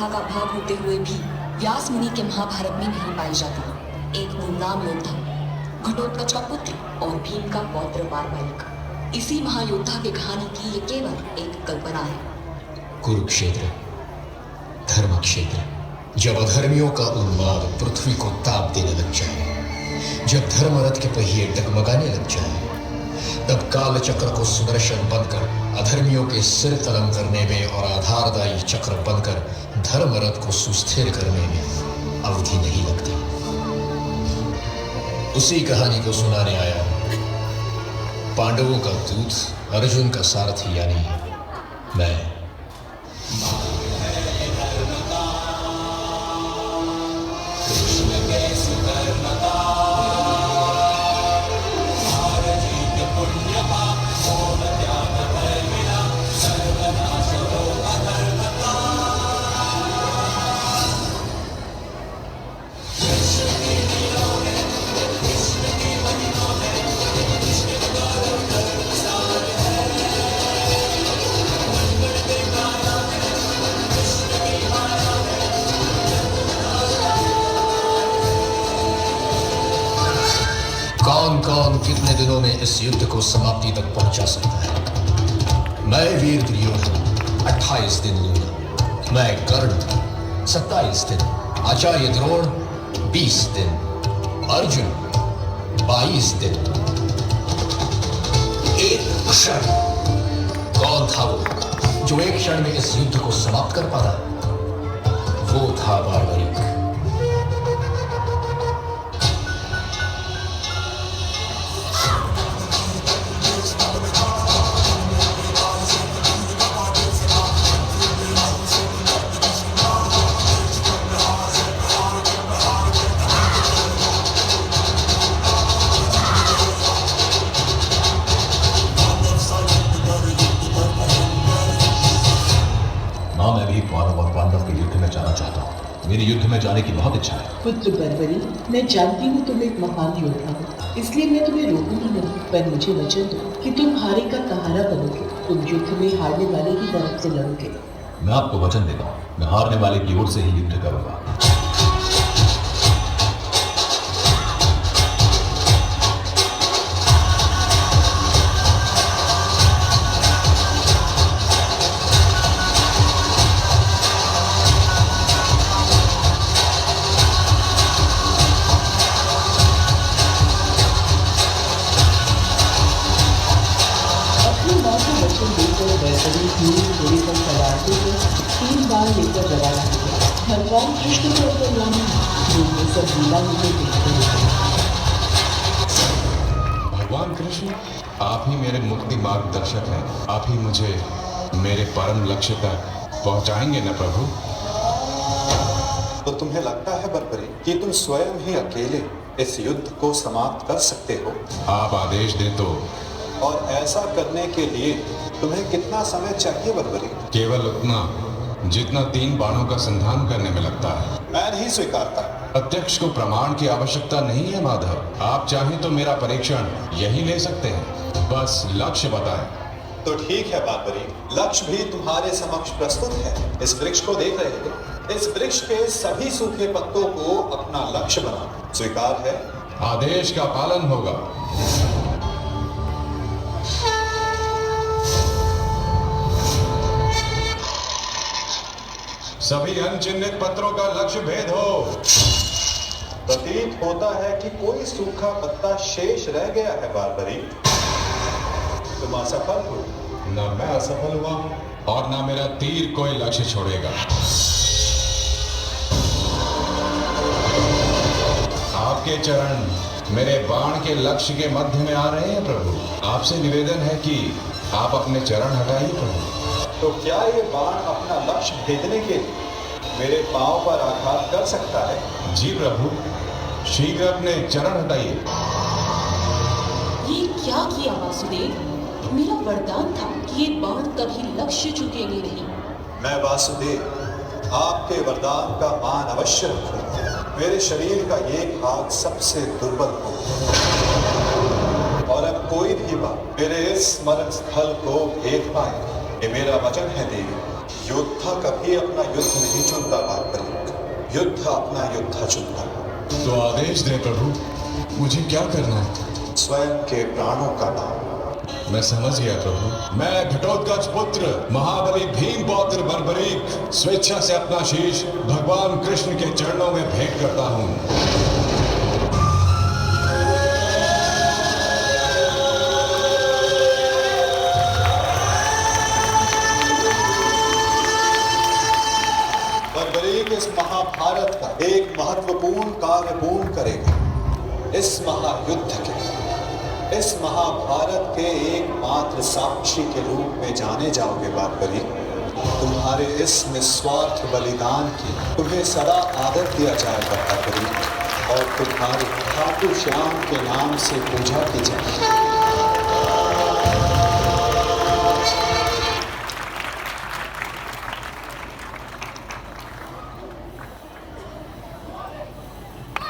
का भाग होते हुए भी व्यास मुनि के महाभारत में नहीं पाई जाती। एक गुमनाम योद्धा, घटोत्कच का पुत्र और भीम का पौत्र बालबालिक, इसी महायोद्धा की कहानी की ये केवल एक कल्पना है। कुरुक्षेत्र, धर्म क्षेत्र। जब अधर्मियों का उन्माद पृथ्वी को ताप देने लग जाए, जब धर्मरथ के पहिए डगमगाने लग जाए, तब काल चक्र को सुदर्शन बनकर अधर्मियों के सिर कलम करने में और आधारदायी चक्र बनकर धर्मरथ को सुस्थिर करने में अवधि नहीं लगती। उसी कहानी को सुनाने आया पांडवों का दूत, अर्जुन का सारथी यानी मैं। कौन कौन कितने दिनों में इस युद्ध को समाप्ति तक पहुंचा सकता है? मैं वीर दुर्योधन 28 दिन लूंगा, मैं कर्ण 27 दिन, आचार्य द्रोण 20 दिन, अर्जुन 22 दिन। एक क्षण। कौन था वो जो एक क्षण में इस युद्ध को समाप्त कर पाता? वो था बालबालिक। मैं भी कौरव और पांडव के युद्ध में जाना चाहता हूँ। मेरी युद्ध में जाने की बहुत इच्छा है। पुत्र बर्बरी, मैं जानती हूँ तुम एक महान योद्धा हो, इसलिए मैं तुम्हें रोकूंगी नहीं, पर मुझे वचन दो कि तुम हारे का सहारा बनोगे। तुम युद्ध में हारने वाले की तरफ से लड़ोगे। मैं आपको वचन देता हूँ, मैं हारने वाले की ओर से ही युद्ध करूंगा। घोड़े पर सवार होकर 3 बार लेकर रवाना हुआ। भगवान कृष्ण को अपने सब लीला मुझे देखते हुए। भगवान कृष्ण, आप ही मेरे मुक्ति मार्गदर्शक हैं। आप ही मुझे मेरे परम लक्ष्य तक पहुंचाएंगे न प्रभु? तो तुम्हें लगता है बर्बरी कि तुम स्वयं ही अकेले इस युद्ध को समाप्त कर सकते हो? आप आदेश दें तो। और ऐसा करने के लिए तुम्हें कितना समय चाहिए बर्बरी? केवल उतना जितना 3 बाणों का संधान करने में लगता है। मैं नहीं स्वीकारता। प्रत्यक्ष को प्रमाण की आवश्यकता नहीं है माधव। आप चाहें तो मेरा परीक्षण यही ले सकते हैं, बस लक्ष्य बताएं। तो ठीक है बर्बरी, लक्ष्य भी तुम्हारे समक्ष प्रस्तुत है। इस वृक्ष को देख रहे हो? इस वृक्ष के सभी सूखे पत्तों को अपना लक्ष्य बनाओ। स्वीकार है? आदेश का पालन होगा। सभी अनचिन्हित पत्रों का लक्ष्य भेद हो। प्रतीत होता है कि कोई सूखा पत्ता शेष रह गया है बर्बरी। तुम असफल हो। न मैं असफल हुआ और न मेरा तीर कोई लक्ष्य छोड़ेगा। आपके चरण मेरे बाण के लक्ष्य के मध्य में आ रहे हैं प्रभु। आपसे निवेदन है कि आप अपने चरण हटाइए प्रभु। तो क्या ये बाण अपना लक्ष्य भेदने के लिए मेरे पांव पर आघात कर सकता है? जी प्रभु, शीघ्र अपने चरण हटाइए। ये क्या किया वासुदेव? मेरा वरदान था कि ये बाण कभी लक्ष्य चूकेंगे नहीं। मैं वासुदेव आपके वरदान का मान अवश्य रखूंगा। मेरे शरीर का एक भाग सबसे दुर्बल हो और अब कोई भी बात मेरे इस स्मरण स्थल को भेद पाए, ये मेरा वचन है देवी। योद्धा कभी अपना युद्ध नहीं चुनता बारबरीक, युद्ध अपना योद्धा चुनता। तो आदेश दे प्रभु, मुझे क्या करना है? स्वयं के प्राणों का दान। मैं समझ गया प्रभु। मैं घटोत्कच पुत्र महाबली भीम पौत्र बर्बरीक स्वेच्छा से अपना शीश भगवान कृष्ण के चरणों में भेंट करता हूँ। बर्बरीक इस महाभारत का एक महत्वपूर्ण कार्य पूर्ण करेगा। इस महायुद्ध के, इस महाभारत के एकमात्र साक्षी के रूप में जाने जाओगे बारबरीक। तुम्हारे इस निस्वार्थ बलिदान की तुम्हें सदा आदर दिया जाएगा बारबरीक, और तुम्हारे ठाकुर श्याम के नाम से पूजा की जाएगी।